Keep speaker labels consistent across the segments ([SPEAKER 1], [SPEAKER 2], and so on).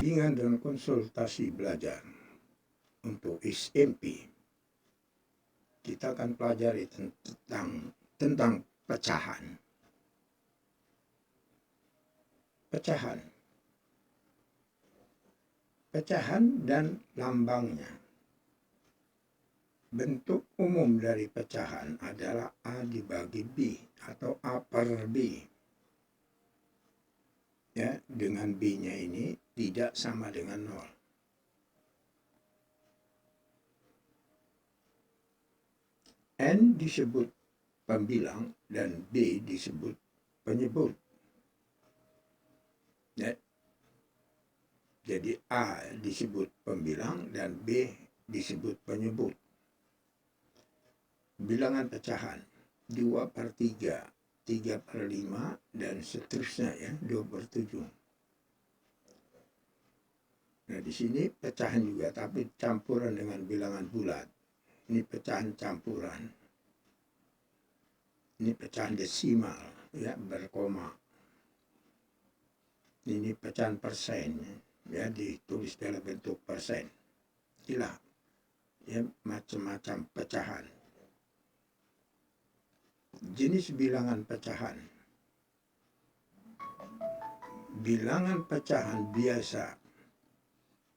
[SPEAKER 1] Bimbingan dan konsultasi belajar untuk SMP. Kita akan pelajari tentang pecahan. Pecahan dan lambangnya. Bentuk umum dari pecahan adalah A dibagi B atau A per B. Ya, dengan B-nya ini tidak sama dengan 0. N disebut pembilang dan B disebut penyebut. Ya. Jadi A disebut pembilang dan B disebut penyebut. Bilangan pecahan 2/3, 3/5 dan seterusnya ya, 2/7. Nah, di sini pecahan juga tapi campuran dengan bilangan bulat. Ini pecahan campuran. Ini pecahan desimal ya, berkoma. Ini pecahan persen ya, ditulis dalam bentuk persen. Inilah ya, macam-macam pecahan. Jenis bilangan pecahan. Bilangan pecahan biasa.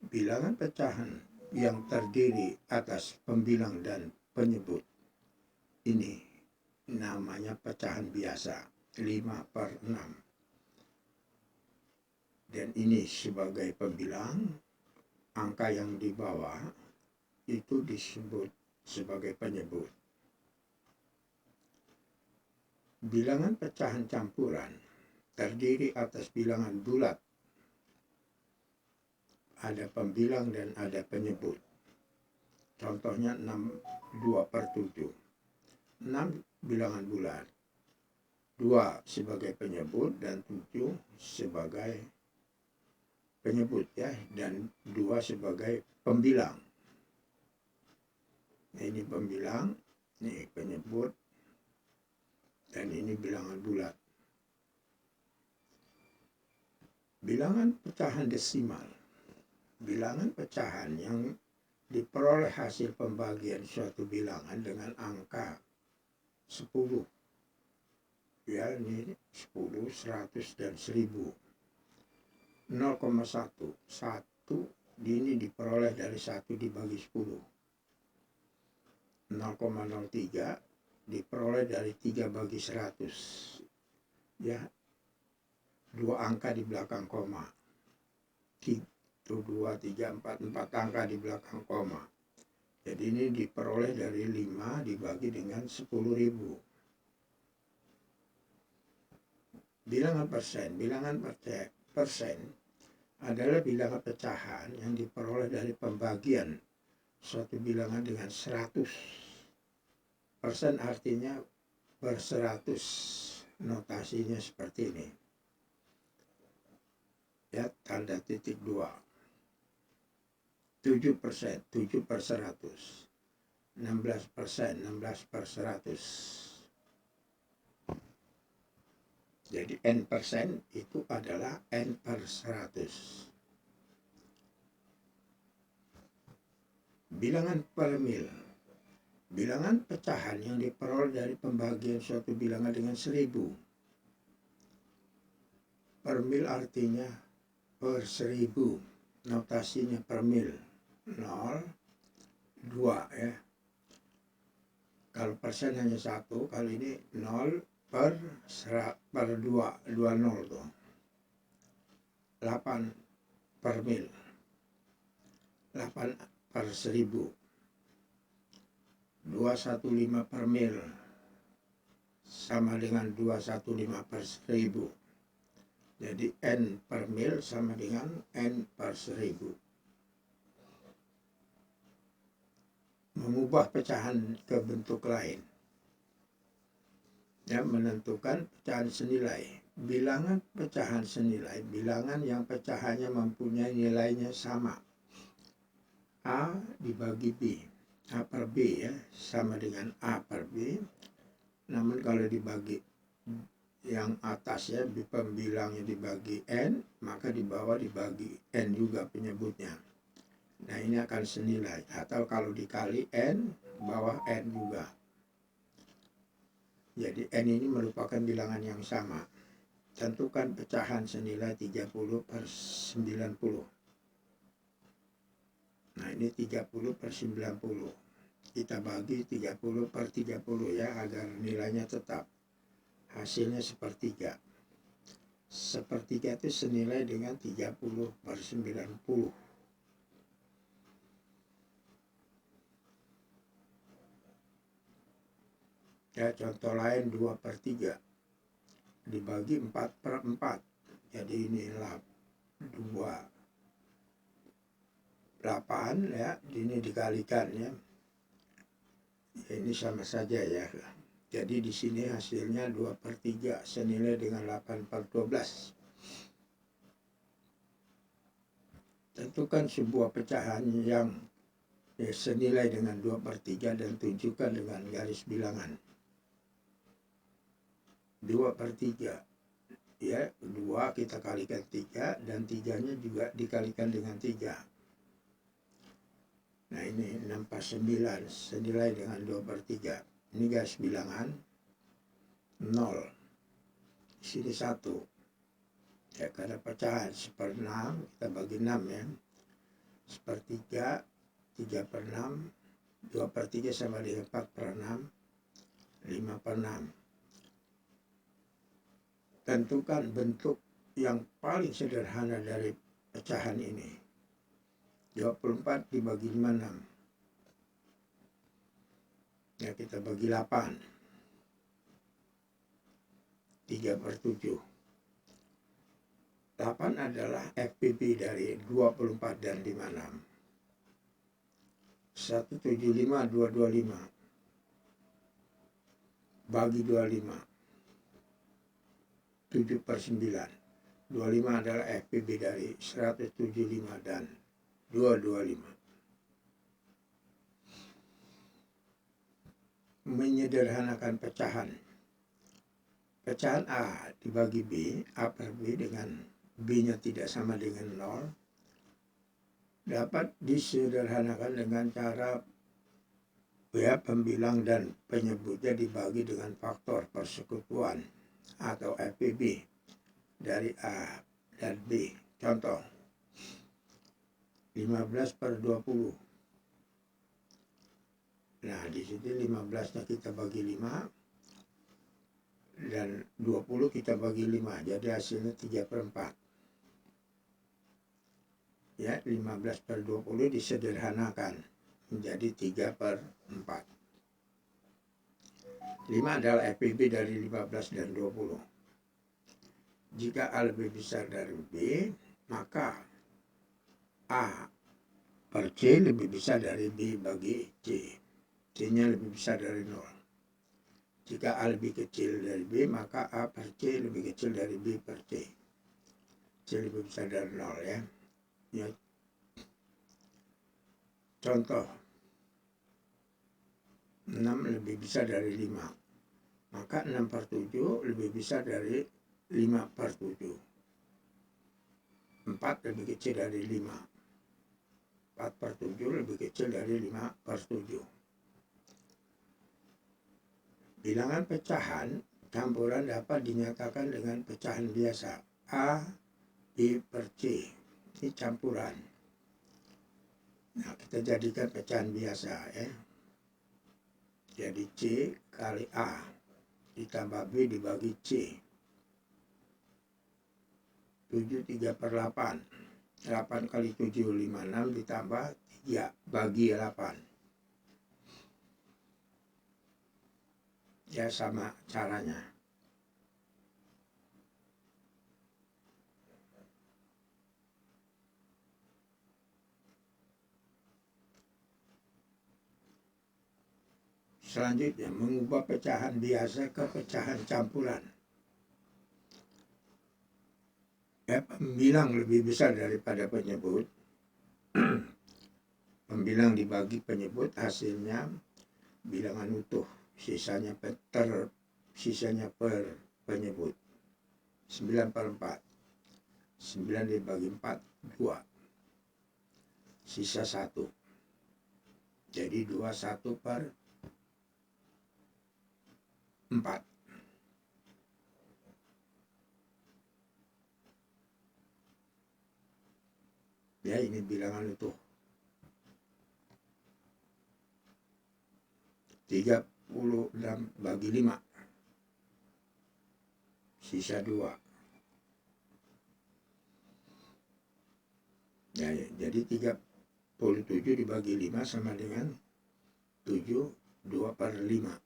[SPEAKER 1] Bilangan pecahan yang terdiri atas pembilang dan penyebut. Ini namanya pecahan biasa, 5/6. Dan ini sebagai pembilang, angka yang di bawah itu disebut sebagai penyebut. Bilangan pecahan campuran terdiri atas bilangan bulat. Ada pembilang dan ada penyebut. Contohnya 2/7. 6 bilangan bulat. 2 sebagai penyebut dan 7 sebagai penyebut ya, dan 2 sebagai pembilang. Nah, ini pembilang, ini penyebut, dan ini bilangan bulat. Bilangan pecahan desimal. Bilangan pecahan yang diperoleh hasil pembagian suatu bilangan dengan angka 10. Ya, ini 10, 100, dan 1000. 0,1. 1 ini diperoleh dari 1 dibagi 10. 0,03 diperoleh dari 3 bagi 100. Ya, 2 angka di belakang koma. 1, 2, 3, 4 angka di belakang koma. Jadi ini diperoleh dari 5 dibagi dengan 10.000. Bilangan persen. Bilangan persen adalah bilangan pecahan yang diperoleh dari pembagian suatu bilangan dengan 100. Persen artinya per 100. Notasinya seperti ini. Ya, tanda titik 2. 7%, 7/100. 16%, 16/100. Jadi N% itu adalah N/100. Bilangan per mil. Bilangan pecahan yang diperoleh dari pembagian suatu bilangan dengan 1000. Per mil artinya per 1000. Notasinya per mil. 0, 2 ya. Kalau persen hanya 1, kali ini 0 per 2, 20 tuh. 8 per mil. 8 per 1000. 215 per mil sama dengan 215 per 1000. Jadi N per mil sama dengan N per 1000. Mengubah pecahan ke bentuk lain. Ya, menentukan pecahan senilai. Bilangan pecahan senilai, bilangan yang pecahannya mempunyai nilainya sama. A dibagi B. A per B ya, sama dengan A per B. Namun kalau dibagi yang atasnya pembilangnya dibagi N, maka di bawah dibagi N juga penyebutnya. Nah ini akan senilai, atau kalau dikali N, bawah N juga. Jadi N ini merupakan bilangan yang sama. Tentukan pecahan senilai 30/90. Nah ini 30/90. Kita bagi 30/30 ya, agar nilainya tetap. Hasilnya sepertiga. Sepertiga itu senilai dengan 30/90. Ya, contoh lain 2/3 dibagi 4/4. Jadi inilah 8 ya, ini dikalikan ya. Ini sama saja ya. Jadi di sini hasilnya 2/3 senilai dengan 8/12. Tentukan sebuah pecahan yang senilai dengan 2/3 dan tunjukkan dengan garis bilangan. 2/3 ya, 2 kita kalikan 3 dan 3-nya juga dikalikan dengan 3. Nah ini 6/9 senilai dengan 2/3. Ini garis bilangan 0. Di sini 1. Ya, karena pecahan 1/6 kita bagi 6 ya. 1/3, 3/6, 2/3 sama dengan 4/6, 5/6. Tentukan bentuk yang paling sederhana dari pecahan ini. 24 dibagi 56. Ya, kita bagi 8. 3/7. 8 adalah FPB dari 24 dan 56. 175, 225. Bagi 25. 7/9. 25 adalah FPB dari 175 dan 225. Menyederhanakan pecahan. Pecahan A dibagi B, A per B dengan B-nya tidak sama dengan 0, dapat disederhanakan dengan cara ya, pembilang dan penyebutnya dibagi dengan faktor persekutuan atau FPB dari A dan B. Contoh 15/20. Nah di sini 15-nya kita bagi 5 dan 20 kita bagi 5, jadi hasilnya 3/4. Ya, 15/20 disederhanakan menjadi 3/4. 5 adalah FPB dari 15 dan 20. Jika A lebih besar dari B, maka A per C lebih besar dari B bagi C. C-nya lebih besar dari 0. Jika A lebih kecil dari B, maka A per C lebih kecil dari B per C. C lebih besar dari 0 ya. Ya. Contoh 6 lebih besar dari 5, maka 6/7 lebih besar dari 5/7. 4 lebih kecil dari 5, 4/7 lebih kecil dari 5/7. Bilangan pecahan campuran dapat dinyatakan dengan pecahan biasa A, B per C. Ini campuran. Nah, kita jadikan pecahan biasa ya. Jadi C kali A ditambah B dibagi C. 7 3/8. 8 kali 7 56 ditambah 3 bagi 8. Ya sama caranya. Selanjutnya mengubah pecahan biasa ke pecahan campuran. Ya, pembilang lebih besar daripada penyebut. Pembilang dibagi penyebut, hasilnya bilangan utuh. Sisanya per penyebut. 9 per 4. 9 dibagi 4, 2. Sisa 1. Jadi 21 per 4. Ya, ini bilangan utuh. 36 bagi 5. Sisa 2. Ya, jadi 37 dibagi 5 sama dengan 7, 2 per 5.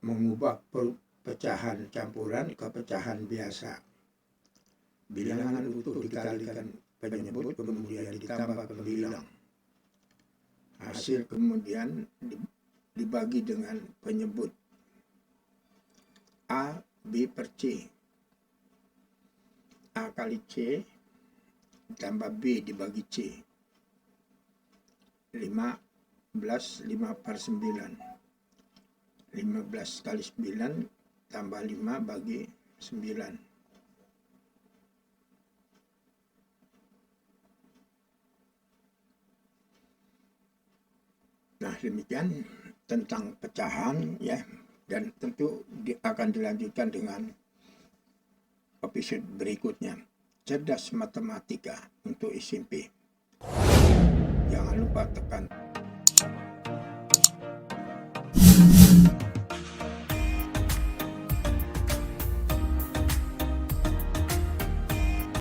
[SPEAKER 1] Mengubah pecahan campuran ke pecahan biasa. Bilangan utuh dikalikan penyebut, kemudian ditambah pembilang. Hasil kemudian dibagi dengan penyebut. A, B per C. A kali C tambah B dibagi C. 15, 5 per 9. 15 kali 9 tambah 5 bagi 9. Nah, demikian tentang pecahan ya, dan tentu akan dilanjutkan dengan episode berikutnya. Cerdas matematika untuk SMP. Jangan lupa tekan